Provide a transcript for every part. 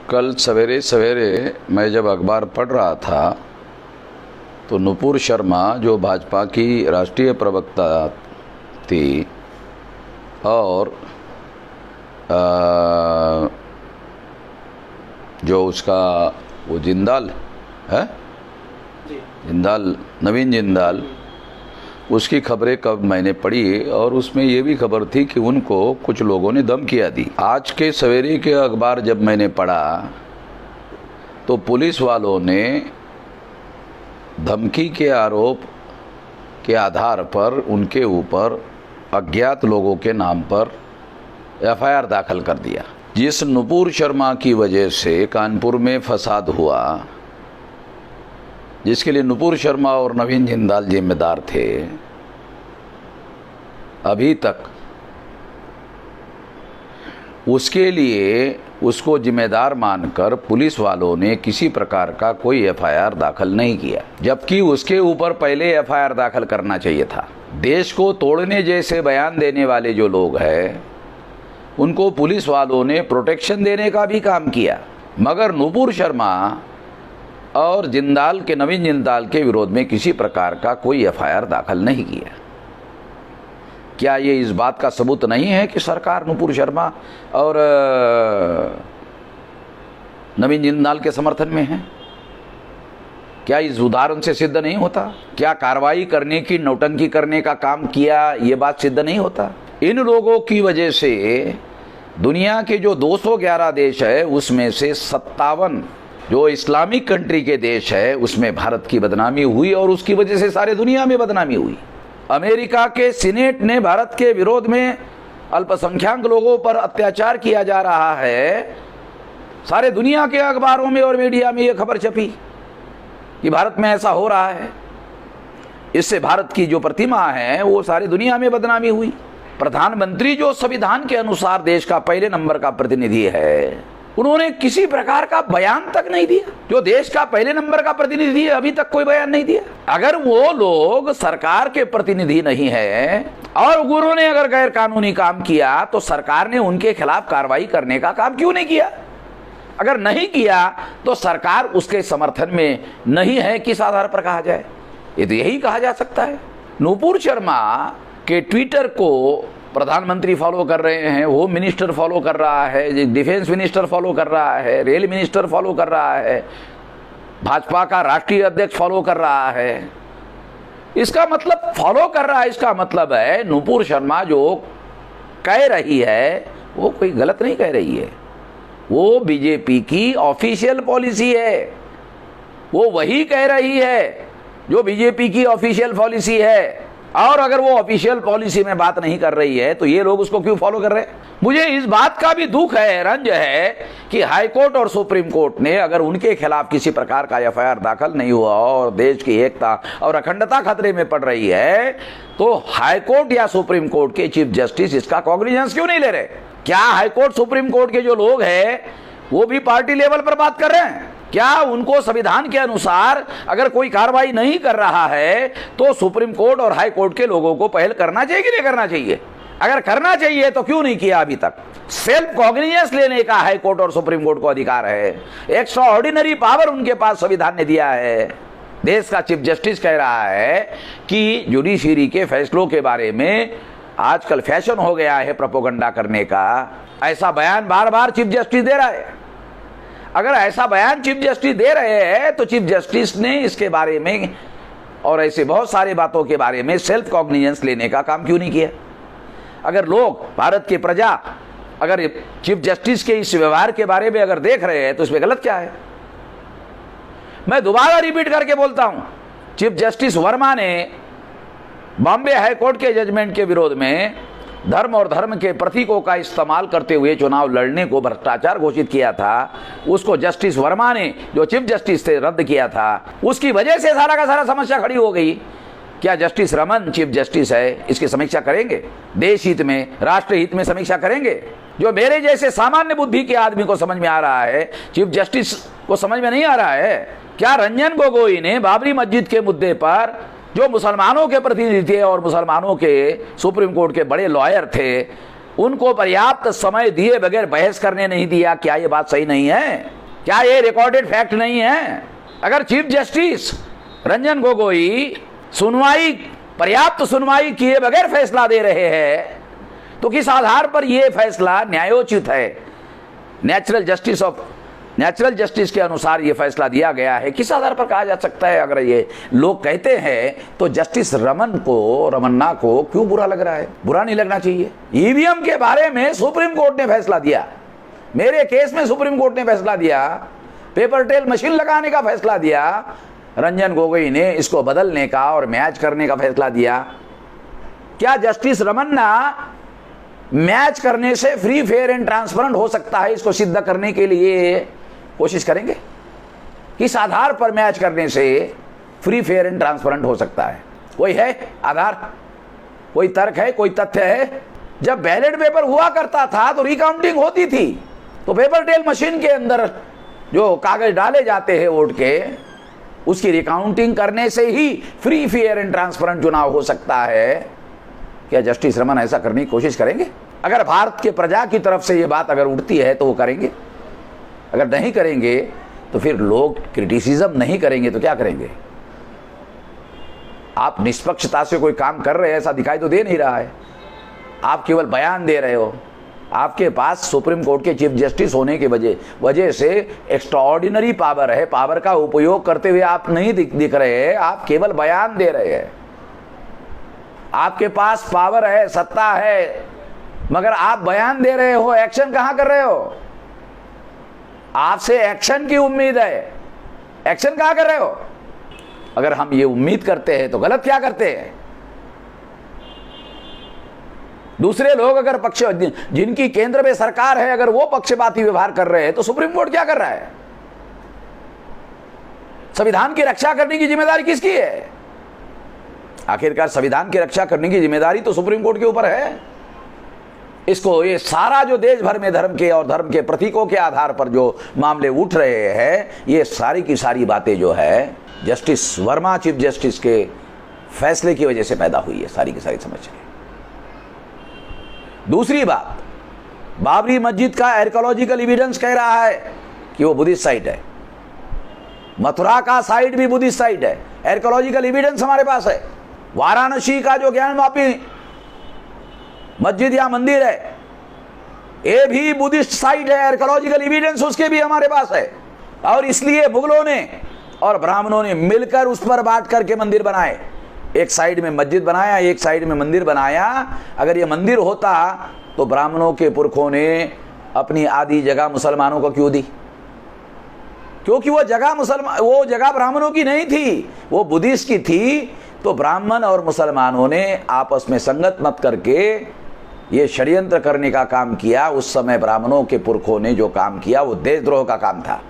कल सवेरे सवेरे मैं जब अखबार पढ़ रहा था तो नुपुर शर्मा जो भाजपा की राष्ट्रीय प्रवक्ता थी और जो उसका वो जिंदाल है जिंदाल नवीन जिंदाल उसकी खबरें कब मैंने पढ़ी और उसमें ये भी खबर थी कि उनको कुछ लोगों ने धमकियां दी। आज के सवेरे के अखबार जब मैंने पढ़ा तो पुलिस वालों ने धमकी के आरोप के आधार पर उनके ऊपर अज्ञात लोगों के नाम पर एफआईआर दाखिल कर दिया। जिस नुपुर शर्मा की वजह से कानपुर में फसाद हुआ, जिसके लिए नुपुर शर्मा और नवीन जिंदाल जिम्मेदार थे, अभी तक उसके लिए उसको जिम्मेदार मानकर पुलिस वालों ने किसी प्रकार का कोई एफआईआर दाखिल नहीं किया, जबकि उसके ऊपर पहले एफआईआर दाखिल करना चाहिए था। देश को तोड़ने जैसे बयान देने वाले जो लोग हैं उनको पुलिस वालों ने प्रोटेक्शन देने का भी काम किया, मगर नुपुर शर्मा और जिंदाल के नवीन जिंदाल के विरोध में किसी प्रकार का कोई एफआईआर दाखिल नहीं किया। क्या ये इस बात का सबूत नहीं है कि सरकार नुपुर शर्मा और नवीन जिंदाल के समर्थन में है? क्या इस उदाहरण से सिद्ध नहीं होता? क्या कार्रवाई करने की नौटंकी करने का काम किया ये बात सिद्ध नहीं होता? इन लोगों की वजह से दुनिया के जो 211 देश है उसमें से 57 जो इस्लामिक कंट्री के देश है उसमें भारत की बदनामी हुई और उसकी वजह से सारे दुनिया में बदनामी हुई। अमेरिका के सीनेट ने भारत के विरोध में अल्पसंख्यक लोगों पर अत्याचार किया जा रहा है, सारे दुनिया के अखबारों में और मीडिया में ये खबर छपी कि भारत में ऐसा हो रहा है। इससे भारत की जो प्रतिमा है वो सारी दुनिया में बदनामी हुई। प्रधानमंत्री जो संविधान के अनुसार देश का पहले नंबर का प्रतिनिधि है, उन्होंने किसी प्रकार का बयान तक नहीं दिया। जो देश का पहले नंबर का प्रतिनिधि है अभी तक कोई बयान नहीं दिया। अगर वो लोग सरकार के प्रतिनिधि नहीं है और उन्होंने अगर गैर कानूनी काम किया तो सरकार ने उनके खिलाफ कार्रवाई करने का काम क्यों नहीं किया? अगर नहीं किया तो सरकार उसके समर्थन में नहीं है, किस आधार पर कहा जाए? ये तो यही कहा जा सकता है। नुपुर शर्मा के ट्विटर को प्रधानमंत्री फॉलो कर रहे हैं, होम मिनिस्टर फॉलो कर रहा है, डिफेंस मिनिस्टर फॉलो कर रहा है, रेल मिनिस्टर फॉलो कर रहा है, भाजपा का राष्ट्रीय अध्यक्ष फॉलो कर रहा है। इसका मतलब फॉलो कर रहा है, इसका मतलब है नुपुर शर्मा जो कह रही है वो कोई गलत नहीं कह रही है, वो बीजेपी की ऑफिशियल पॉलिसी है। वो वही कह रही है जो बीजेपी की ऑफिशियल पॉलिसी है। और अगर वो ऑफिशियल पॉलिसी में बात नहीं कर रही है तो ये लोग उसको क्यों फॉलो कर रहे हैं? मुझे इस बात का भी दुख है, रंज है कि हाई कोर्ट और सुप्रीम कोर्ट ने अगर उनके खिलाफ किसी प्रकार का एफआईआर दाखिल नहीं हुआ और देश की एकता और अखंडता खतरे में पड़ रही है तो हाई कोर्ट या सुप्रीम कोर्ट के चीफ जस्टिस इसका कॉग्निजेंस क्यों नहीं ले रहे? क्या हाई कोर्ट सुप्रीम कोर्ट के जो लोग हैं वो भी पार्टी लेवल पर बात कर रहे हैं? क्या उनको संविधान के अनुसार अगर कोई कार्रवाई नहीं कर रहा है तो सुप्रीम कोर्ट और हाई कोर्ट के लोगों को पहल करना चाहिए कि नहीं करना चाहिए? अगर करना चाहिए तो क्यों नहीं किया अभी तक? सेल्फ कॉग्निजेंस लेने का हाई कोर्ट और सुप्रीम कोर्ट को अधिकार है, एक्स्ट्रा ऑर्डिनरी पावर उनके पास संविधान ने दिया है। देश का चीफ जस्टिस कह रहा है कि जुडिशरी के फैसलों के बारे में आजकल फैशन हो गया है प्रोपेगेंडा करने का। ऐसा बयान बार बार चीफ जस्टिस दे रहा है। अगर ऐसा बयान चीफ जस्टिस दे रहे हैं तो चीफ जस्टिस ने इसके बारे में और ऐसे बहुत सारे बातों के बारे में सेल्फ कॉग्निजेंस लेने का काम क्यों नहीं किया? अगर लोग, भारत की प्रजा अगर चीफ जस्टिस के इस व्यवहार के बारे में अगर देख रहे हैं तो इसमें गलत क्या है? मैं दोबारा रिपीट करके बोलता हूं, चीफ जस्टिस वर्मा ने बॉम्बे हाई कोर्ट के जजमेंट के विरोध में धर्म और धर्म के प्रतीकों का इस्तेमाल करते हुए चुनाव लड़ने को भ्रष्टाचार घोषित किया था। उसको जस्टिस वर्मा ने जो चीफ जस्टिस से रद्द किया था, उसकी वजह से सारा का सारा समस्या खड़ी हो गई। क्या जस्टिस रमन चीफ जस्टिस है, इसकी समीक्षा करेंगे? देश हित में, राष्ट्र हित में समीक्षा करेंगे? जो मेरे जैसे सामान्य बुद्धि के आदमी को समझ में आ रहा है, चीफ जस्टिस को समझ में नहीं आ रहा है। क्या रंजन गोगोई ने बाबरी मस्जिद के मुद्दे पर जो मुसलमानों के प्रतिनिधि थे और मुसलमानों के सुप्रीम कोर्ट के बड़े लॉयर थे, उनको पर्याप्त समय दिए बगैर बहस करने नहीं दिया। क्या ये बात सही नहीं है? क्या ये रिकॉर्डेड फैक्ट नहीं है? अगर चीफ जस्टिस रंजन गोगोई पर्याप्त सुनवाई किए बगैर फैसला दे रहे हैं तो किस आधार पर यह फैसला न्यायोचित है? नेचुरल जस्टिस के अनुसार यह फैसला दिया गया है, किस आधार पर कहा जा सकता है? अगर ये लोग कहते हैं तो जस्टिस रमन्ना को क्यों बुरा लग रहा है? बुरा नहीं लगना चाहिए। ईवीएम के बारे में सुप्रीम कोर्ट ने फैसला दिया, मेरे केस में सुप्रीम कोर्ट ने फैसला दिया, पेपर टेल मशीन लगाने का फैसला दिया, रंजन गोगोई ने इसको बदलने का और मैच करने का फैसला दिया। क्या जस्टिस रमन्ना मैच करने से फ्री फेयर एंड ट्रांसपेरेंट हो सकता है? इसको सिद्ध करने के लिए कोशिश करेंगे। किस आधार पर मैच करने से फ्री फेयर एंड ट्रांसपेरेंट हो सकता है? कोई है आधार, कोई तर्क है, कोई तथ्य है? जब बैलेट पेपर हुआ करता था तो रिकाउंटिंग होती थी, तो पेपर टेल मशीन के अंदर जो कागज डाले जाते हैं वोट के, उसकी रिकाउंटिंग करने से ही फ्री फेयर एंड ट्रांसपेरेंट चुनाव हो सकता है। क्या जस्टिस रमन ऐसा करने की कोशिश करेंगे? अगर भारत के प्रजा की तरफ से ये बात अगर उठती है तो वो करेंगे। अगर नहीं करेंगे तो फिर लोग क्रिटिसिज्म नहीं करेंगे तो क्या करेंगे? आप निष्पक्षता से कोई काम कर रहे हैं ऐसा दिखाई तो दे नहीं रहा है, आप केवल बयान दे रहे हो। आपके पास सुप्रीम कोर्ट के चीफ जस्टिस होने की वजह से एक्स्ट्राऑर्डिनरी पावर है, पावर का उपयोग करते हुए आप नहीं दिख रहे हैं, आप केवल बयान दे रहे हैं। आपके पास पावर है, सत्ता है, मगर आप बयान दे रहे हो, एक्शन कहां कर रहे हो? आपसे एक्शन की उम्मीद है, एक्शन कहां कर रहे हो? अगर हम ये उम्मीद करते हैं तो गलत क्या करते हैं? दूसरे लोग अगर जिनकी केंद्र में सरकार है, अगर वो पक्षपाती व्यवहार कर रहे हैं तो सुप्रीम कोर्ट क्या कर रहा है? संविधान की रक्षा करने की जिम्मेदारी किसकी है? आखिरकार संविधान की रक्षा करने की जिम्मेदारी तो सुप्रीम कोर्ट के ऊपर है। इसको ये सारा जो देश भर में धर्म के और धर्म के प्रतीकों के आधार पर जो मामले उठ रहे हैं, ये सारी की सारी बातें जो है जस्टिस वर्मा चीफ जस्टिस के फैसले की वजह से पैदा हुई है, सारी की सारी समस्या। दूसरी बात, बाबरी मस्जिद का आर्कियोलॉजिकल एविडेंस कह रहा है कि वो बुद्धिस्ट साइट है, मथुरा का साइट भी बुद्धिस्ट साइट है, आर्कियोलॉजिकल एविडेंस हमारे पास है। वाराणसी का जो ज्ञानवापी मस्जिद या मंदिर है, ये भी बुद्धिस्ट साइट है, आर्कियोलॉजिकल एविडेंस उसके भी हमारे पास है। और इसलिए मुगलों ने और ब्राह्मणों ने मिलकर उस पर बांट करके मंदिर बनाए, एक साइड में मस्जिद बनाया, एक साइड में मंदिर बनाया। अगर ये मंदिर होता तो ब्राह्मणों के पुरखों ने अपनी आधी जगह मुसलमानों को क्यों दी? क्योंकि वो जगह ब्राह्मणों की नहीं थी, वो बुद्धिस्ट की थी। तो ब्राह्मण और मुसलमानों ने आपस में संगत मत करके ये षड्यंत्र करने का काम किया। उस समय ब्राह्मणों के पुरखों ने जो काम किया वो देशद्रोह का काम था।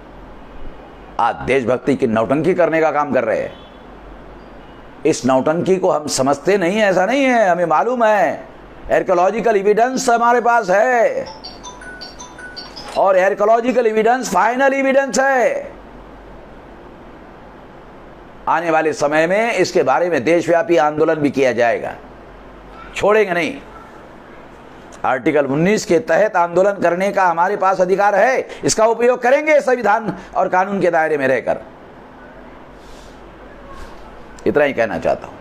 आज देशभक्ति की नौटंकी करने का काम कर रहे हैं। इस नौटंकी को हम समझते नहीं है, ऐसा नहीं है, हमें मालूम है। आर्कियोलॉजिकल एविडेंस हमारे पास है और आर्कियोलॉजिकल एविडेंस फाइनल एविडेंस है। आने वाले समय में इसके बारे में देशव्यापी आंदोलन भी किया जाएगा, छोड़ेंगे नहीं। आर्टिकल 19 के तहत आंदोलन करने का हमारे पास अधिकार है, इसका उपयोग करेंगे संविधान और कानून के दायरे में रहकर। इतना ही कहना चाहता हूं।